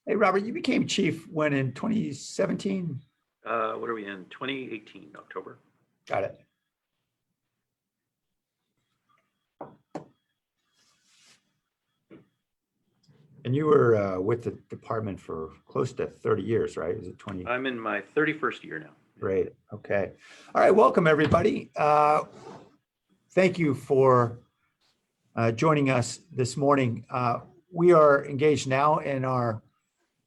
Hey, Robert, you became chief when in 2017? What are we in? 2018, October. Got it. And you were with the department for close to 30 years, right? Is it 20? I'm in my 31st year now. Great. Okay. All right. Welcome, everybody. Thank you for joining us this morning. We are engaged now in our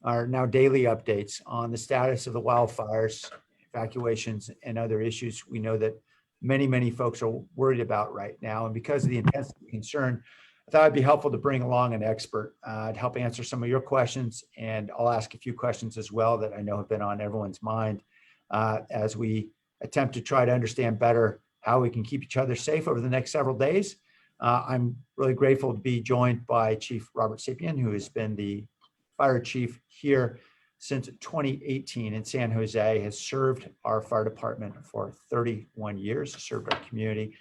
now daily updates on the status of the wildfires, evacuations, and other issues we know that many folks are worried about right now. And because of the intensity of concern, I thought it'd be helpful to bring along an expert to help answer some of your questions. And I'll ask a few questions as well that I know have been on everyone's mind as we attempt to try to understand better how we can keep each other safe over the next several days. I'm really grateful to be joined by Chief Robert Sapien, who has been the fire chief here since 2018 in San Jose, has served our fire department for 31 years, served our community.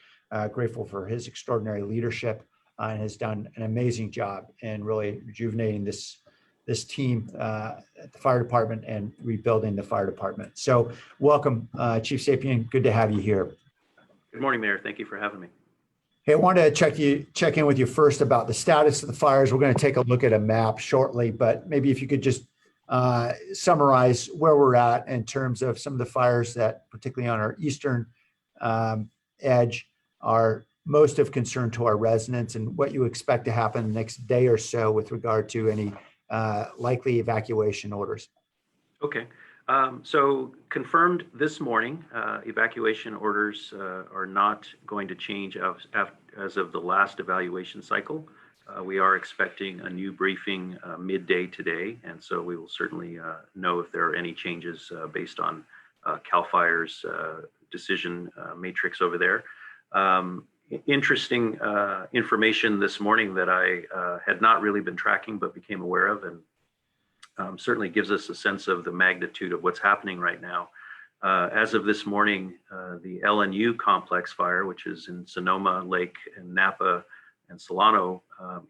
Grateful for his extraordinary leadership and has done an amazing job in really rejuvenating this team at the fire department and rebuilding the fire department. So welcome, Chief Sapien. Good to have you here. Good morning, Mayor. Thank you for having me. Hey, I wanted to check in with you first about the status of the fires. We're going to take a look at a map shortly, but maybe if you could just summarize where we're at in terms of some of the fires that, particularly on our eastern edge, are most of concern to our residents, and what you expect to happen the next day or so with regard to any likely evacuation orders. Okay. So confirmed this morning, evacuation orders are not going to change as of the last evaluation cycle. We are expecting a new briefing midday today, and so we will certainly know if there are any changes based on CAL FIRE's decision matrix over there. Interesting information this morning that I had not really been tracking but became aware of, and certainly gives us a sense of the magnitude of what's happening right now. As of this morning, the LNU complex fire, which is in Sonoma Lake and Napa and Solano,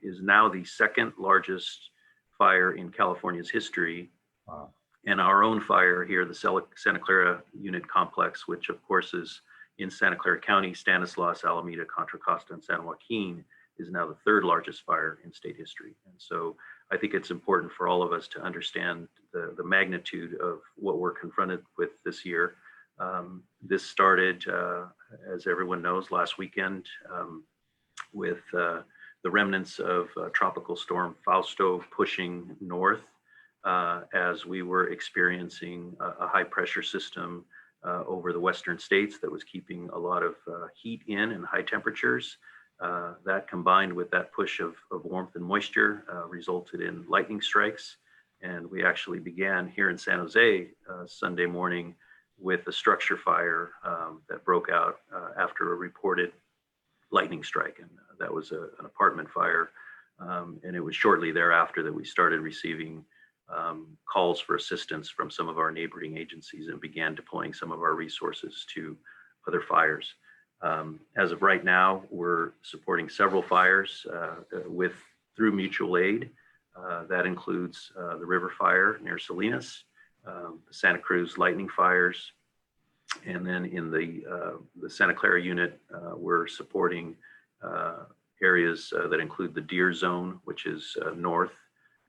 is now the second largest fire in California's history. Wow. And our own fire here, the Santa Clara Unit Complex, which of course is in Santa Clara County, Stanislaus, Alameda, Contra Costa, and San Joaquin, is now the third largest fire in state history. And so I think it's important for all of us to understand the magnitude of what we're confronted with this year. This started, as everyone knows, last weekend with the remnants of Tropical Storm Fausto pushing north as we were experiencing a high pressure system over the western states that was keeping a lot of heat in and high temperatures. That combined with that push of warmth and moisture resulted in lightning strikes. And we actually began here in San Jose Sunday morning with a structure fire that broke out after a reported lightning strike. And that was an apartment fire. And it was shortly thereafter that we started receiving calls for assistance from some of our neighboring agencies and began deploying some of our resources to other fires. As of right now, we're supporting several fires through mutual aid. That includes the river fire near Salinas, the Santa Cruz lightning fires, and then in the Santa Clara unit, we're supporting areas that include the Deer Zone, which is north,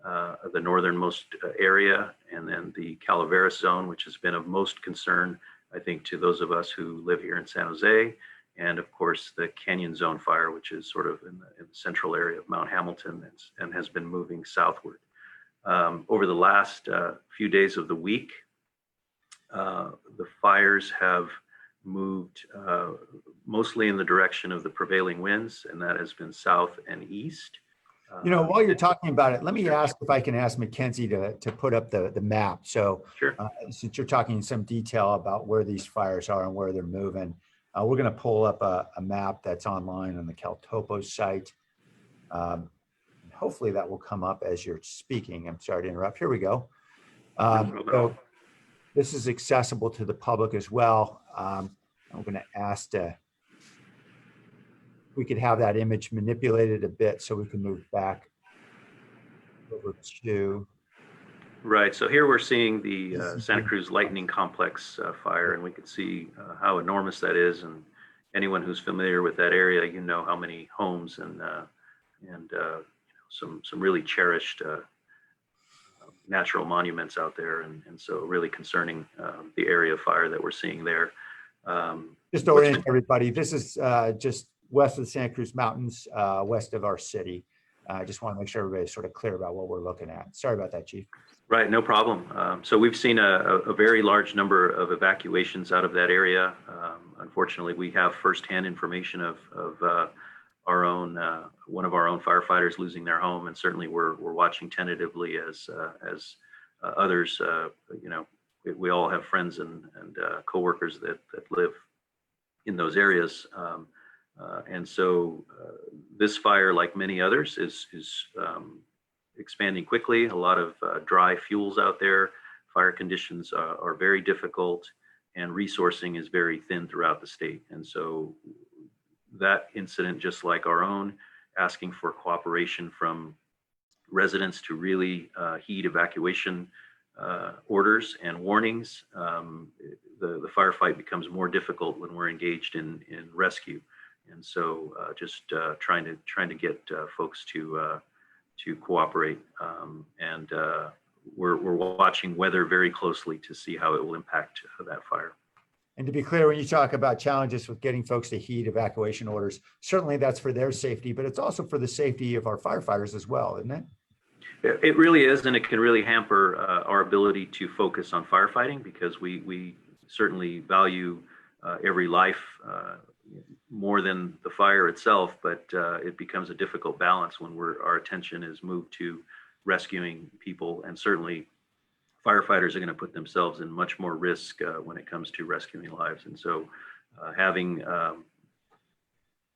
the northernmost area, and then the Calaveras Zone, which has been of most concern, I think, to those of us who live here in San Jose. And of course, the Canyon Zone fire, which is sort of in the central area of Mount Hamilton and has been moving southward. Over the last few days of the week, the fires have moved mostly in the direction of the prevailing winds, and that has been south and east. You know, while you're talking about it, let me ask if I can ask Mackenzie to put up the map. So Sure. Since you're talking in some detail about where these fires are and where they're moving, we're going to pull up a map that's online on the CalTopo site. Hopefully that will come up as you're speaking. I'm sorry to interrupt. Here we go. So this is accessible to the public as well. I'm going to ask if we could have that image manipulated a bit so we can move back over to Right. So here we're seeing the Santa Cruz Lightning Complex fire, and we can see how enormous that is. And anyone who's familiar with that area, you know how many homes and some really cherished natural monuments out there, and so really concerning the area of fire that we're seeing there. Just to orient everybody, this is just west of the Santa Cruz Mountains, west of our city. I just want to make sure everybody's sort of clear about what we're looking at. Sorry about that, Chief. Right, no problem. So we've seen a very large number of evacuations out of that area. Unfortunately, we have firsthand information of our own one of our own firefighters losing their home, and certainly we're watching tentatively as others. We all have friends and coworkers that live in those areas, and so this fire, like many others, is expanding quickly. A lot of dry fuels out there. Fire conditions are very difficult, and resourcing is very thin throughout the state. And so that incident, just like our own, asking for cooperation from residents to really heed evacuation orders and warnings. The firefight becomes more difficult when we're engaged in rescue. And so just trying to get folks to cooperate, and we're watching weather very closely to see how it will impact that fire. And to be clear, when you talk about challenges with getting folks to heed evacuation orders, certainly that's for their safety, but it's also for the safety of our firefighters as well, isn't it? It really is, and it can really hamper our ability to focus on firefighting, because we certainly value every life more than the fire itself, but it becomes a difficult balance when our attention is moved to rescuing people, and certainly firefighters are going to put themselves in much more risk when it comes to rescuing lives. And so having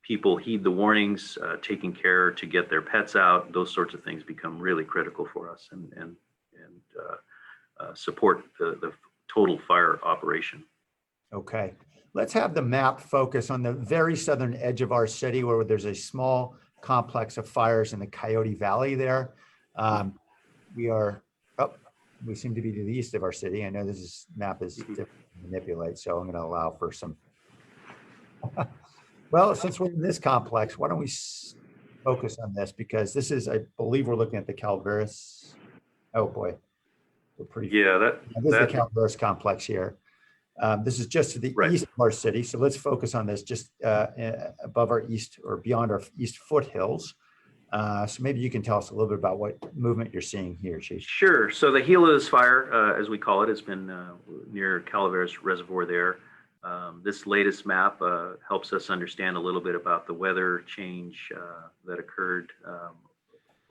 people heed the warnings, taking care to get their pets out, those sorts of things become really critical for us, and support the total fire operation. Okay, let's have the map focus on the very southern edge of our city, where there's a small complex of fires in the Coyote Valley there. We seem to be to the east of our city. I know this map is difficult to manipulate, so I'm going to allow for some. Well, since we're in this complex, why don't we focus on this, because this is, I believe we're looking at the Calaveras. Oh boy, we're pretty. Yeah, this is the Calaveras complex here. This is just to the east of our city, so let's focus on this just above our east, or beyond our east foothills. So maybe you can tell us a little bit about what movement you're seeing here, Chief. Sure. So the Gila's fire, as we call it, has been near Calaveras Reservoir there. This latest map helps us understand a little bit about the weather change that occurred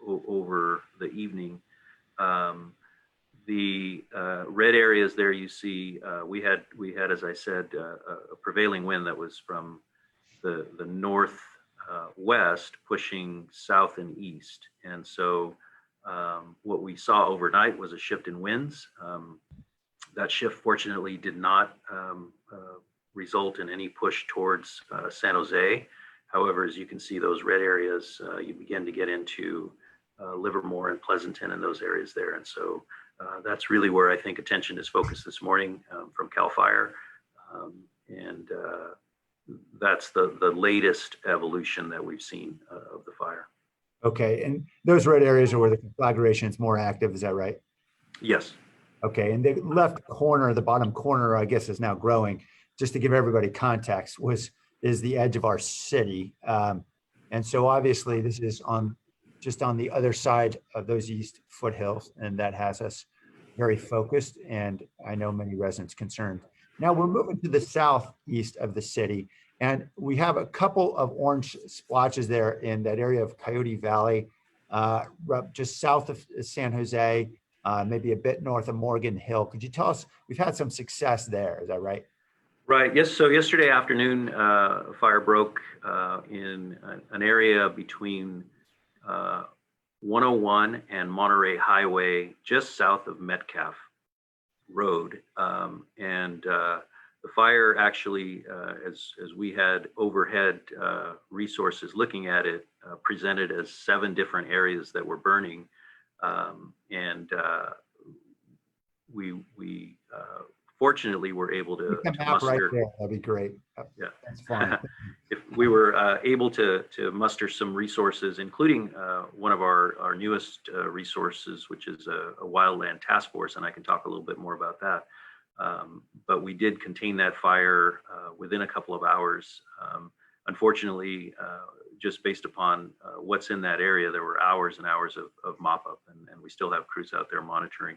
over the evening. The red areas there you see, we had, as I said, a prevailing wind that was from the north west pushing south and east. And so what we saw overnight was a shift in winds. That shift fortunately did not result in any push towards San Jose. However, as you can see, those red areas, you begin to get into Livermore and Pleasanton and those areas there. And so that's really where I think attention is focused this morning from CAL FIRE. And that's the latest evolution that we've seen of the fire. Okay, and those red areas are where the conflagration is more active, is that right? Yes. Okay, and the left corner, the bottom corner, I guess, is now growing. Just to give everybody context, is the edge of our city. And so obviously this is just on the other side of those east foothills, and that has us very focused, and I know many residents concerned. Now we're moving to the southeast of the city, and we have a couple of orange splotches there in that area of Coyote Valley, just south of San Jose, maybe a bit north of Morgan Hill. Could you tell us, we've had some success there, is that right? Right, yes, so yesterday afternoon, a fire broke in an area between 101 and Monterey Highway, just south of Metcalf Road. And the fire actually, as we had overhead resources looking at it, presented as 7 different areas that were burning. And we fortunately were able Put to the map right muster. there. That'd be great. Yeah. That's fine. If we were able to muster some resources, including one of our newest resources, which is a wildland task force, and I can talk a little bit more about that. But we did contain that fire within a couple of hours. Unfortunately, just based upon what's in that area, there were hours and hours of mop up, and we still have crews out there monitoring.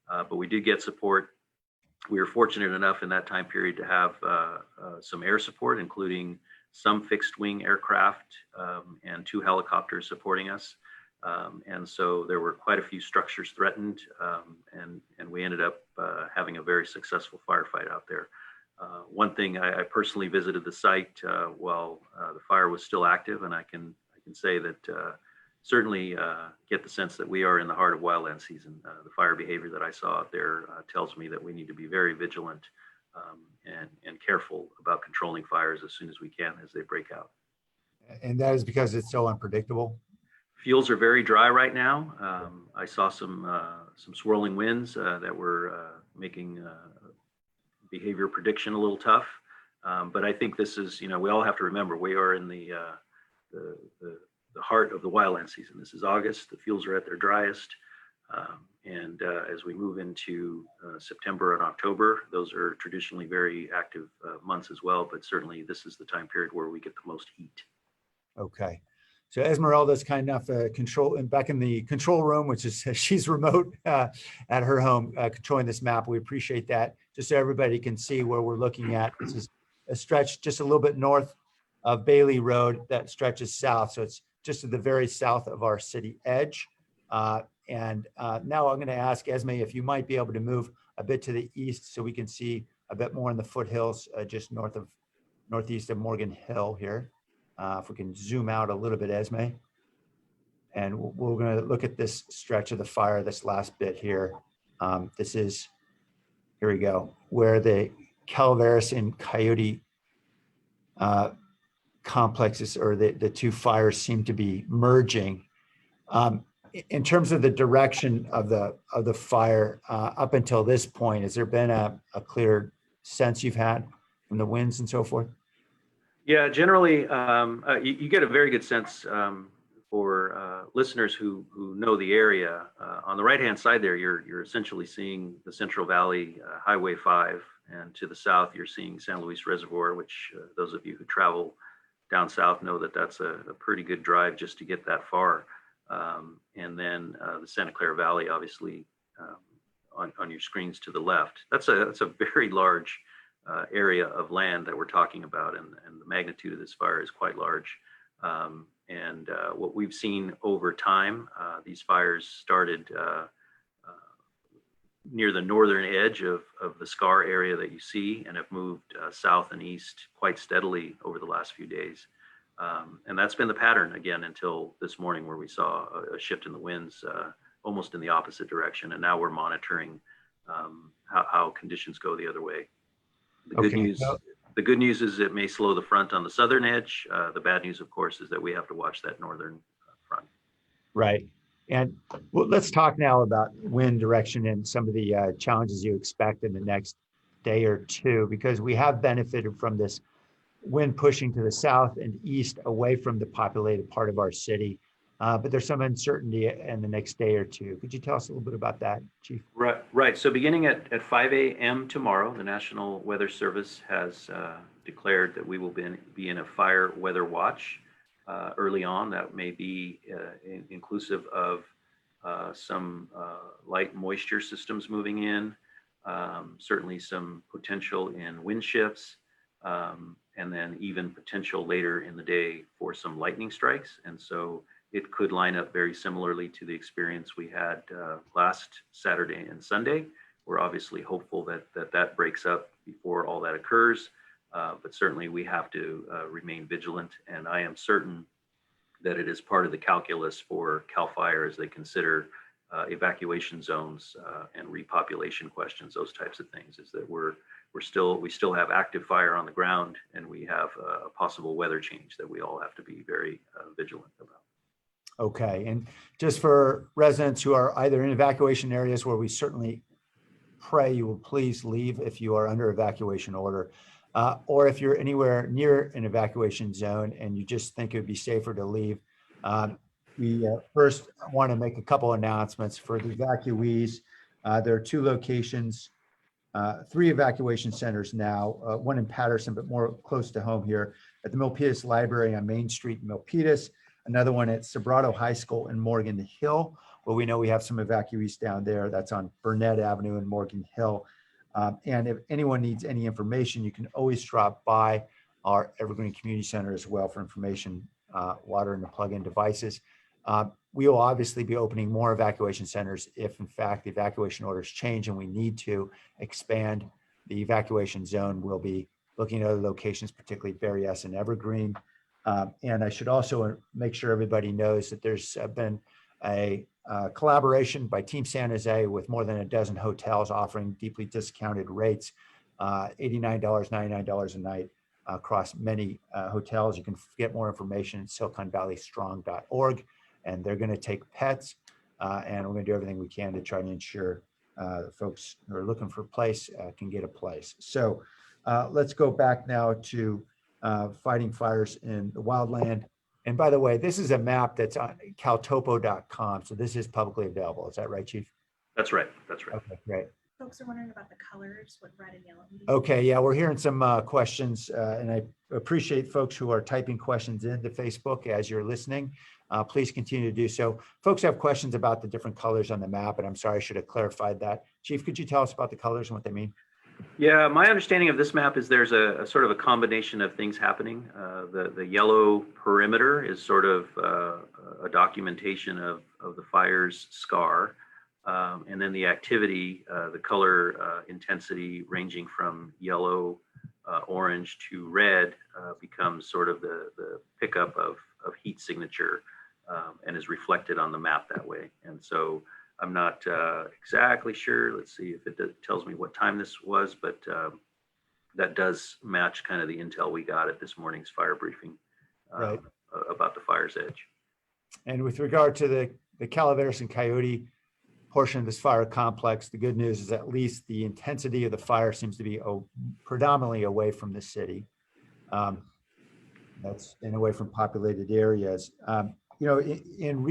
But we did get support. We were fortunate enough in that time period to have some air support, including some fixed wing aircraft and 2 helicopters supporting us. And so there were quite a few structures threatened, and we ended up having a very successful firefight out there. One thing, I personally visited the site while the fire was still active, and I can say that certainly get the sense that we are in the heart of wildland season. The fire behavior that I saw out there tells me that we need to be very vigilant and careful about controlling fires as soon as we can as they break out. And that is because it's so unpredictable. Fuels are very dry right now. I saw some swirling winds that were making behavior prediction a little tough. But I think this is, we all have to remember we are in the heart of the wildland season. This is August. The fuels are at their driest. And as we move into September and October, those are traditionally very active months as well. But certainly this is the time period where we get the most heat. Okay. So Esmeralda's kind enough control and back in the control room, which is she's remote at her home controlling this map. We appreciate that. Just so everybody can see where we're looking at. This is a stretch just a little bit north of Bailey Road that stretches south. So it's just to the very south of our city edge. And now I'm going to ask Esme if you might be able to move a bit to the east so we can see a bit more in the foothills just northeast of Morgan Hill here. If we can zoom out a little bit, Esme. And we're going to look at this stretch of the fire, this last bit here. This is, here we go, where the Calaveras and Coyote complexes or the 2 fires seem to be merging. In terms of the direction of the fire up until this point, has there been a clear sense you've had from the winds and so forth? Yeah, generally, you get a very good sense for listeners who know the area. On the right-hand side there, you're essentially seeing the Central Valley Highway 5, and to the south, you're seeing San Luis Reservoir, which those of you who travel down south know that that's a pretty good drive just to get that far. And then the Santa Clara Valley, obviously, on your screens to the left. That's a very large area of land that we're talking about, and the magnitude of this fire is quite large. And what we've seen over time, these fires started near the northern edge of the scar area that you see, and have moved south and east quite steadily over the last few days. And that's been the pattern again until this morning, where we saw a shift in the winds almost in the opposite direction. And now we're monitoring how conditions go the other way. The good news is it may slow the front on the southern edge. The bad news, of course, is that we have to watch that northern front. Right. And well, let's talk now about wind direction and some of the challenges you expect in the next day or two, because we have benefited from this wind pushing to the south and east away from the populated part of our city. But there's some uncertainty in the next day or two. Could you tell us a little bit about that, Chief? Right. So beginning at 5 a.m. tomorrow, the National Weather Service has declared that we will be in a fire weather watch early on. That may be inclusive of some light moisture systems moving in, certainly some potential in wind shifts, and then even potential later in the day for some lightning strikes. And so it could line up very similarly to the experience we had last Saturday and Sunday. We're obviously hopeful that breaks up before all that occurs, but certainly we have to remain vigilant. And I am certain that it is part of the calculus for CAL FIRE as they consider evacuation zones and repopulation questions, those types of things, is that we still have active fire on the ground, and we have a possible weather change that we all have to be very vigilant about. Okay. And just for residents who are either in evacuation areas where we certainly pray you will please leave if you are under evacuation order, or if you're anywhere near an evacuation zone and you just think it would be safer to leave. We first want to make a couple announcements for the evacuees. There are two locations, three evacuation centers now, one in Patterson, but more close to home here at the Milpitas Library on Main Street in Milpitas, another one at Sobrato High School in Morgan Hill, where we know we have some evacuees down there. That's on Burnett Avenue in Morgan Hill. And if anyone needs any information, you can always drop by our Evergreen Community Center as well for information, water and the plug-in devices. We will obviously be opening more evacuation centers if in fact the evacuation orders change and we need to expand the evacuation zone. We'll be looking at other locations, particularly Berryessa and Evergreen. And I should also make sure everybody knows that there's been a collaboration by Team San Jose with more than a dozen hotels offering deeply discounted rates, $89, $99 a night across many hotels. You can get more information at SiliconValleyStrong.org. And they're going to take pets, and we're going to do everything we can to try to ensure folks who are looking for a place can get a place. So let's go back now to fighting fires in the wildland. And by the way, this is a map that's on caltopo.com. So this is publicly available. Is that right, Chief? That's right. That's right. Okay, great. Folks are wondering about the colors, what red and yellow mean. Okay, yeah, we're hearing some questions, and I appreciate folks who are typing questions into Facebook as you're listening. Please continue to do so. Folks have questions about the different colors on the map, and I'm sorry, I should have clarified that. Chief, could you tell us about the colors and what they mean? Yeah, my understanding of this map is there's a sort of a combination of things happening. The yellow perimeter is sort of a documentation of the fire's scar. And then the activity, the color intensity ranging from yellow, orange to red becomes sort of the pickup of heat signature and is reflected on the map that way. And so I'm not exactly sure. Let's see if it tells me what time this was, but that does match kind of the intel we got at this morning's fire briefing Right. About the fire's edge. And with regard to the Calaveras and Coyote portion of this fire complex, the good news is at least the intensity of the fire seems to be predominantly away from the city. That's in away from populated areas. You know, in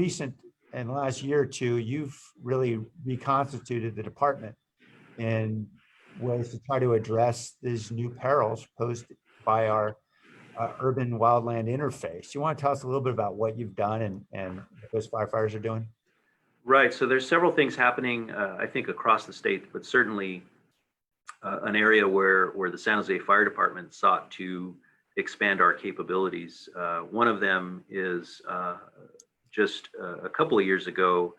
the last year or two, you've really reconstituted the department in ways to try to address these new perils posed by our urban wildland interface. You want to tell us a little bit about what you've done and what those firefighters are doing? Right. So there's several things happening, I think, across the state, but certainly an area where the San Jose Fire Department sought to expand our capabilities. One of them is just a couple of years ago,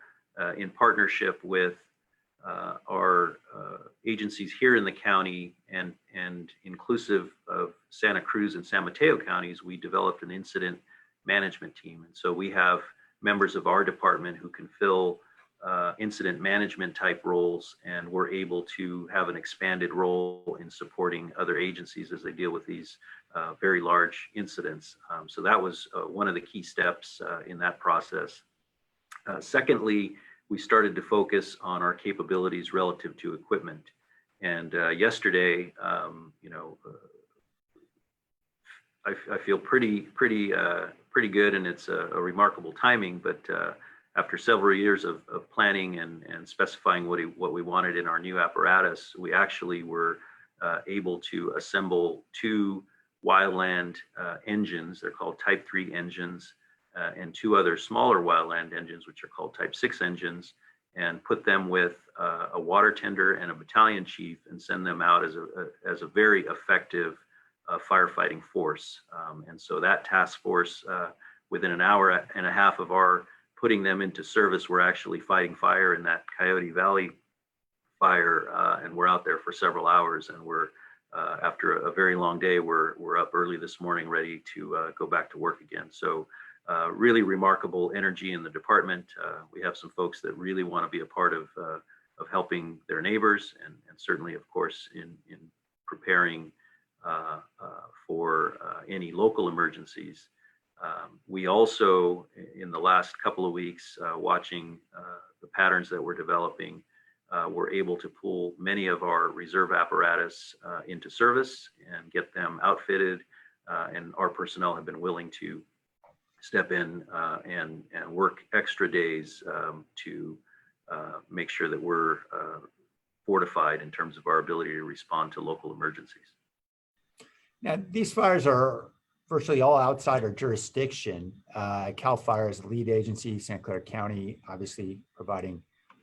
in partnership with our agencies here in the county and inclusive of Santa Cruz and San Mateo counties, we developed an incident management team. And so we have members of our department who can fill incident management type roles, and we're able to have an expanded role in supporting other agencies as they deal with these very large incidents. So that was one of the key steps in that process. Secondly, we started to focus on our capabilities relative to equipment. And yesterday, you know, I feel pretty good, and it's a remarkable timing. But after several years of planning and specifying what we wanted in our new apparatus, we actually were able to assemble two wildland engines. They're called Type 3 engines, and two other smaller wildland engines, which are called Type 6 engines, and put them with a water tender and a battalion chief, and send them out as a very effective firefighting force. And so that task force, within an hour and a half of our putting them into service, we're actually fighting fire in that Coyote Valley fire, and we're out there for several hours. And we're after a very long day, we're up early this morning, ready to go back to work again. So really remarkable energy in the department. We have some folks that really want to be a part of helping their neighbors, and certainly, of course, in preparing for any local emergencies. We also, in the last couple of weeks, watching the patterns that we're developing, we're able to pull many of our reserve apparatus into service and get them outfitted. And our personnel have been willing to step in and work extra days to make sure that we're fortified in terms of our ability to respond to local emergencies. Now, these fires are virtually all outside our jurisdiction. CAL FIRE is the lead agency, Santa Clara County, obviously providing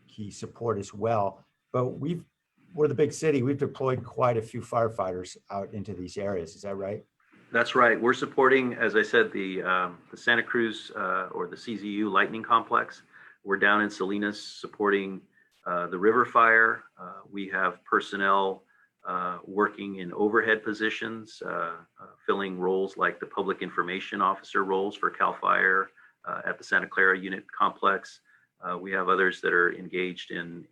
key support as well. But we're the big city. We've deployed quite a few firefighters out into these areas. Is that right? That's right. We're supporting, as I said, the Santa Cruz or the CZU Lightning Complex. We're down in Salinas supporting the river fire. We have personnel working in overhead positions, filling roles like the public information officer roles for CAL FIRE at the Santa Clara Unit Complex. We have others that are engaged in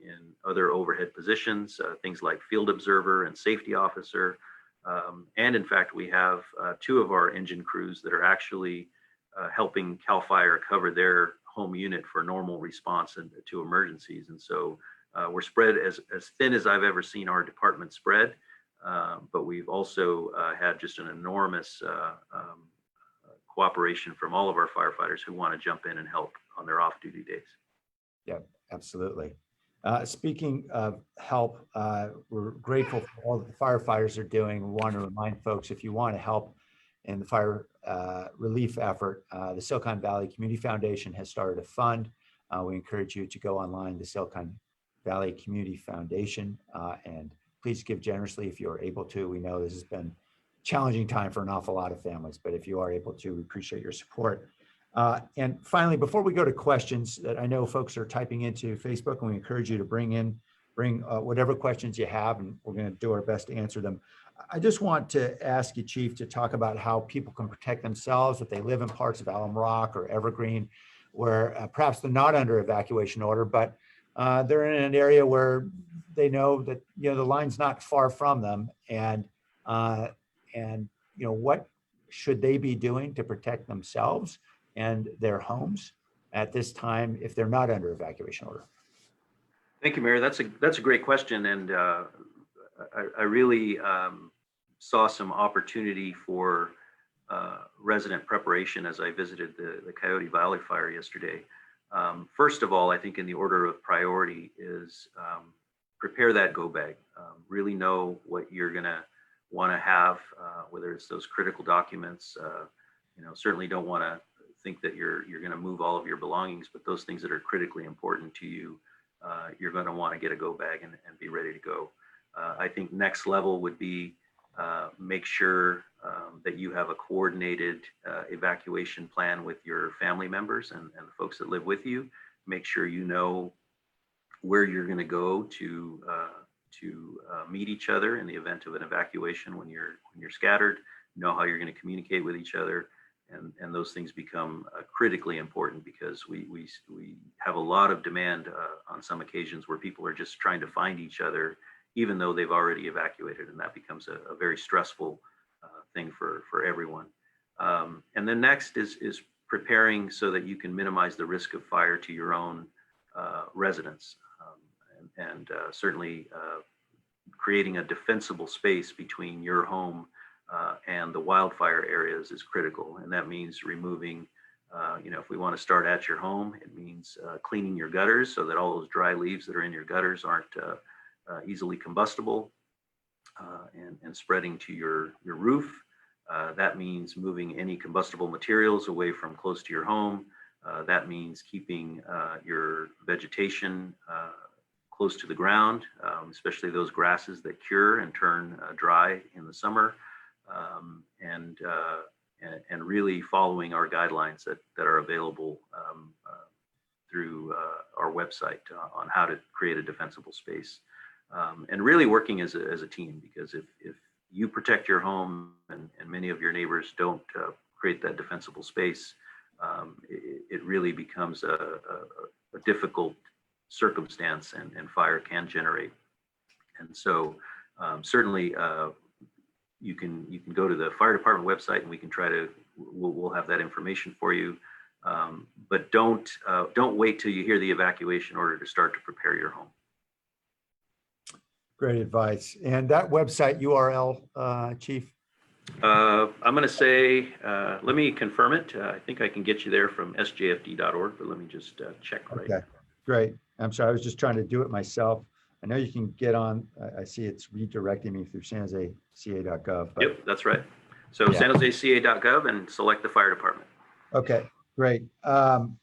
other overhead positions, things like field observer and safety officer. And in fact, we have two of our engine crews that are actually helping CAL FIRE cover their home unit for normal response to emergencies. And so we're spread as thin as I've ever seen our department spread, but we've also had just an enormous cooperation from all of our firefighters who want to jump in and help on their off-duty days. Yeah, absolutely. Speaking of help, we're grateful for all that the firefighters are doing. We want to remind folks, if you want to help in the fire relief effort, the Silicon Valley Community Foundation has started a fund. We encourage you to go online, the Silicon Valley Community Foundation, and please give generously if you're able to. We know this has been a challenging time for an awful lot of families, but if you are able to, we appreciate your support. And finally, before we go to questions that I know folks are typing into Facebook, and we encourage you to bring whatever questions you have, and we're going to do our best to answer them. I just want to ask you, Chief, to talk about how people can protect themselves if they live in parts of Alum Rock or Evergreen, where perhaps they're not under evacuation order, but they're in an area where they know that the line's not far from them, and what should they be doing to protect themselves and their homes at this time if they're not under evacuation order? Thank you, Mayor. That's a great question, and I really saw some opportunity for resident preparation as I visited the Coyote Valley fire yesterday. First of all, I think in the order of priority is prepare that go bag. Really know what you're going to want to have, whether it's those critical documents. Certainly don't want to think that you're going to move all of your belongings, but those things that are critically important to you, you're going to want to get a go bag and be ready to go. I think next level would be make sure that you have a coordinated evacuation plan with your family members and the folks that live with you. Make sure you know where you're going to go to meet each other in the event of an evacuation when you're scattered. Know how you're going to communicate with each other, and those things become critically important because we have a lot of demand on some occasions where people are just trying to find each other even though they've already evacuated, and that becomes a very stressful thing for everyone. And then next is preparing so that you can minimize the risk of fire to your own residents, and certainly creating a defensible space between your home and the wildfire areas is critical. And that means removing, if we want to start at your home, it means cleaning your gutters so that all those dry leaves that are in your gutters aren't easily combustible, and spreading to your roof. That means moving any combustible materials away from close to your home. That means keeping your vegetation close to the ground, especially those grasses that cure and turn dry in the summer, and really following our guidelines that are available through our website on how to create a defensible space. And really working as a team, because if you protect your home and many of your neighbors don't create that defensible space, it really becomes a difficult circumstance, and fire can generate. And so certainly you can go to the fire department website, and we can we'll have that information for you. But don't wait till you hear the evacuation order to start to prepare your home. Great advice. And that website URL, Chief? I'm going to say, let me confirm it. I think I can get you there from sjfd.org, but let me just check right now. Okay, great. I'm sorry, I was just trying to do it myself. I know you can get on, I see it's redirecting me through sanjoseca.gov. but- Yep, that's right. So Yeah. sanjoseca.gov and select the fire department. Okay, great. And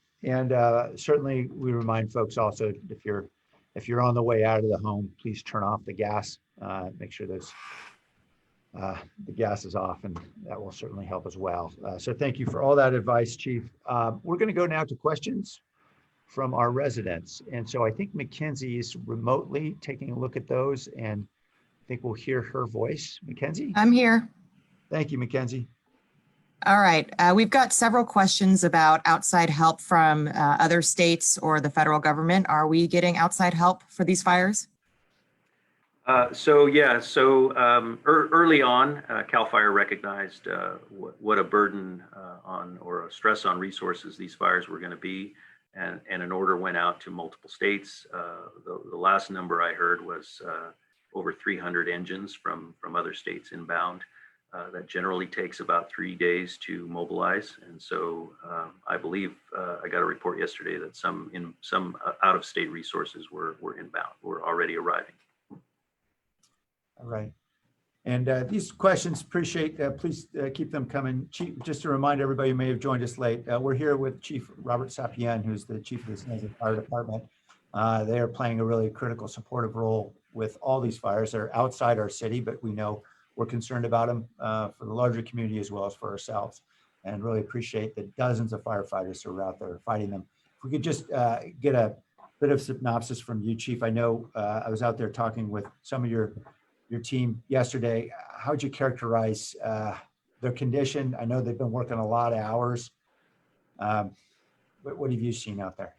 certainly we remind folks also, if you're on the way out of the home, please turn off the gas. Make sure the gas is off, and that will certainly help as well. So thank you for all that advice, Chief. We're going to go now to questions from our residents. And so I think Mackenzie is remotely taking a look at those, and I think we'll hear her voice. Mackenzie? I'm here. Thank you, Mackenzie. All right. We've got several questions about outside help from other states or the federal government. Are we getting outside help for these fires? Early on, CAL FIRE recognized what a burden or a stress on resources these fires were going to be, and an order went out to multiple states. The last number I heard was over 300 engines from other states inbound. That generally takes about 3 days to mobilize, and so I believe I got a report yesterday that some out-of-state resources were inbound, were already arriving. All right. And these questions, appreciate, please keep them coming. Chief, just to remind everybody who may have joined us late, we're here with Chief Robert Sapien, who's the chief of the San Jose Fire Department. They are playing a really critical supportive role with all these fires. They're outside our city, but we know we're concerned about them for the larger community as well as for ourselves, and really appreciate the dozens of firefighters who are out there fighting them. If we could just get a bit of synopsis from you, Chief. I know I was out there talking with some of your team yesterday. How would you characterize their condition? I know they've been working a lot of hours. What have you seen out there?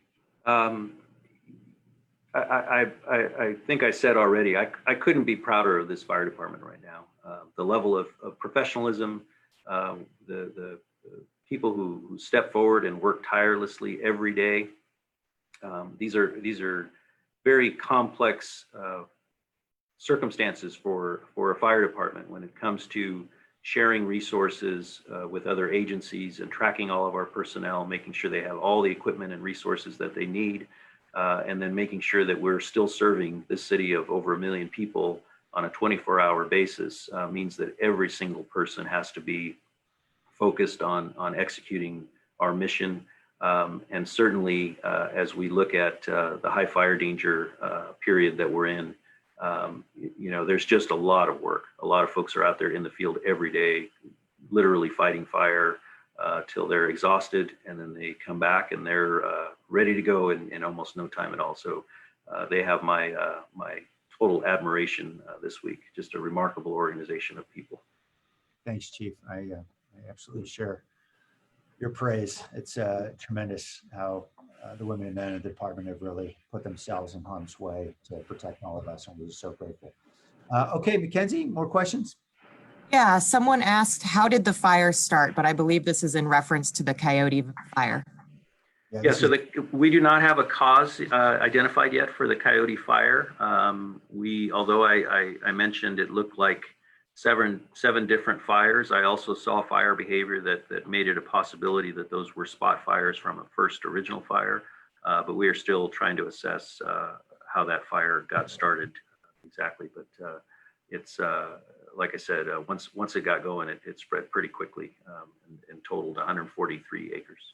I think I said already, I couldn't be prouder of this fire department right now. The level of professionalism, the people who step forward and work tirelessly every day. These are very complex circumstances for a fire department when it comes to sharing resources with other agencies and tracking all of our personnel, making sure they have all the equipment and resources that they need, and then making sure that we're still serving this city of over 1 million people on a 24-hour basis means that every single person has to be focused on executing our mission. And certainly as we look at the high fire danger period that we're in, there's just a lot of work. A lot of folks are out there in the field every day, literally fighting fire till they're exhausted, and then they come back and they're ready to go in almost no time at all. So they have my total admiration this week. Just a remarkable organization of people. Thanks, Chief. I absolutely share your praise. It's tremendous how the women and men in the department have really put themselves in harm's way to protect all of us, and we're just so grateful. Okay, Mackenzie, more questions? Yeah, someone asked, how did the fire start? But I believe this is in reference to the Coyote fire. Yeah, so we do not have a cause identified yet for the Coyote fire. Although I mentioned it looked like seven different fires, I also saw fire behavior that made it a possibility that those were spot fires from a first original fire. But we are still trying to assess how that fire got started exactly. But it's like I said, once it got going, it spread pretty quickly and totaled 143 acres.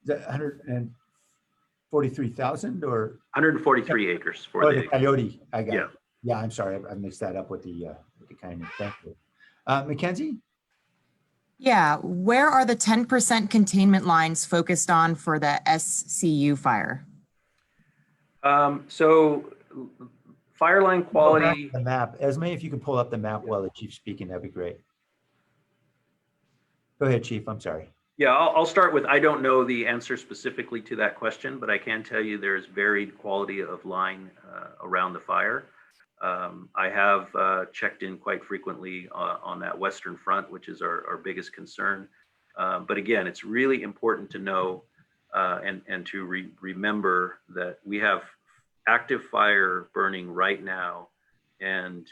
Is that 143,000 or? 143 acres for the Coyote. I got yeah. it. Yeah, I'm sorry, I mixed that up with the kind of. Thank you, Mackenzie. Yeah, where are the 10% containment lines focused on for the SCU fire? So fire line quality. The map, Esme, if you can pull up the map while the chief's speaking, that'd be great. Go ahead, Chief. I'm sorry. Yeah, I'll start with, I don't know the answer specifically to that question, but I can tell you there's varied quality of line around the fire. I have checked in quite frequently on that western front, which is our biggest concern. But again, it's really important to know and to remember that we have active fire burning right now. And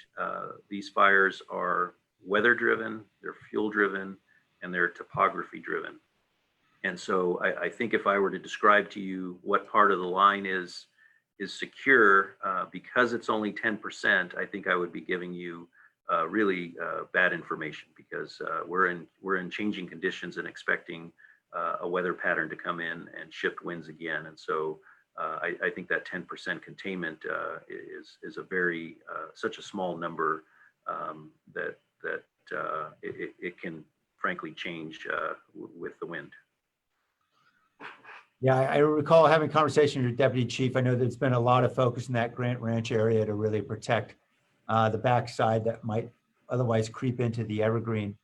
these fires are weather driven, they're fuel driven, and they're topography driven. And so I think if I were to describe to you what part of the line is secure, because it's only 10%, I think I would be giving you really bad information, because we're in changing conditions and expecting a weather pattern to come in and shift winds again. And so I think that 10% containment is a very such a small number that it can frankly change with the wind. Yeah, I recall having a conversation with your deputy chief. I know there's been a lot of focus in that Grant Ranch area to really protect the backside that might otherwise creep into the Evergreen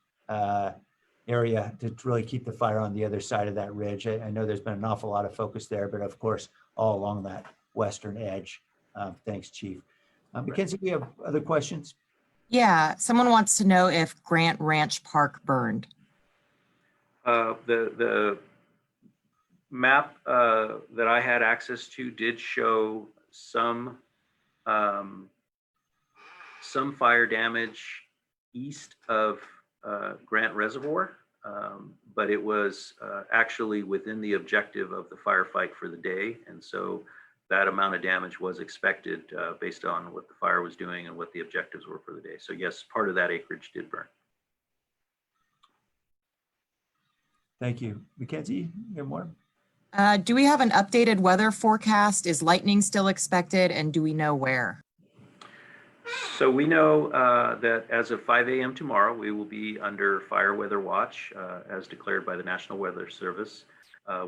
area to really keep the fire on the other side of that ridge. I know there's been an awful lot of focus there, but of course, all along that western edge. Thanks, Chief. Mackenzie, we have other questions? Yeah, someone wants to know if Grant Ranch Park burned. The map that I had access to did show some fire damage east of Grant Reservoir, but it was actually within the objective of the firefight for the day. And so that amount of damage was expected based on what the fire was doing and what the objectives were for the day. So yes, part of that acreage did burn. Thank you. Mackenzie, you have more? Do we have an updated weather forecast? Is lightning still expected, and do we know where? So we know that as of 5 a.m. tomorrow, we will be under fire weather watch as declared by the National Weather Service.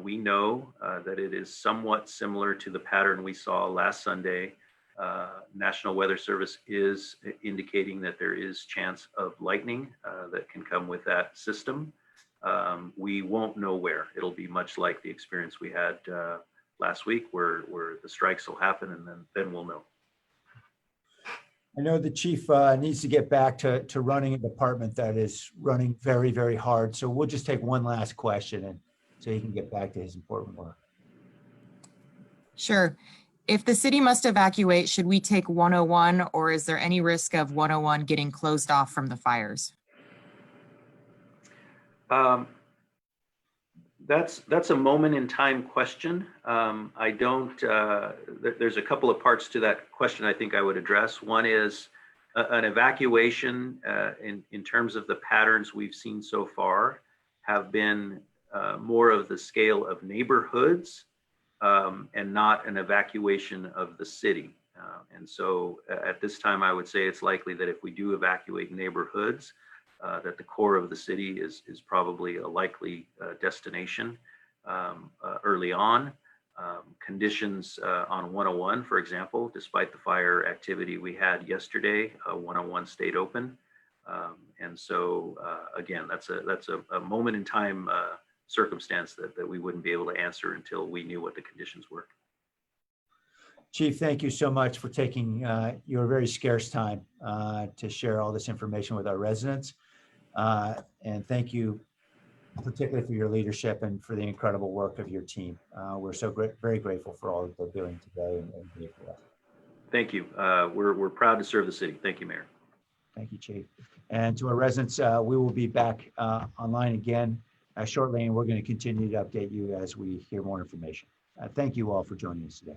We know that it is somewhat similar to the pattern we saw last Sunday. National Weather Service is indicating that there is chance of lightning that can come with that system. We won't know where. It'll be much like the experience we had last week where the strikes will happen, and then we'll know. I know the chief needs to get back to running a department that is running very, very hard. So we'll just take one last question and so he can get back to his important work. Sure. If the city must evacuate, should we take 101, or is there any risk of 101 getting closed off from the fires? That's a moment in time question. I don't, there's a couple of parts to that question I think I would address. One is an evacuation in terms of the patterns we've seen so far have been more of the scale of neighborhoods and not an evacuation of the city. And so at this time, I would say it's likely that if we do evacuate neighborhoods, that the core of the city is probably a likely destination early on. Conditions on 101, for example, despite the fire activity we had yesterday, 101 stayed open. And so again, that's a moment in time circumstance that we wouldn't be able to answer until we knew what the conditions were. Chief, thank you so much for taking your very scarce time to share all this information with our residents. And thank you particularly for your leadership and for the incredible work of your team. We're so very grateful for all that they're doing today and here for us. Thank you. We're proud to serve the city. Thank you, Mayor. Thank you, Chief. And to our residents, we will be back online again shortly, and we're going to continue to update you as we hear more information. Thank you all for joining us today.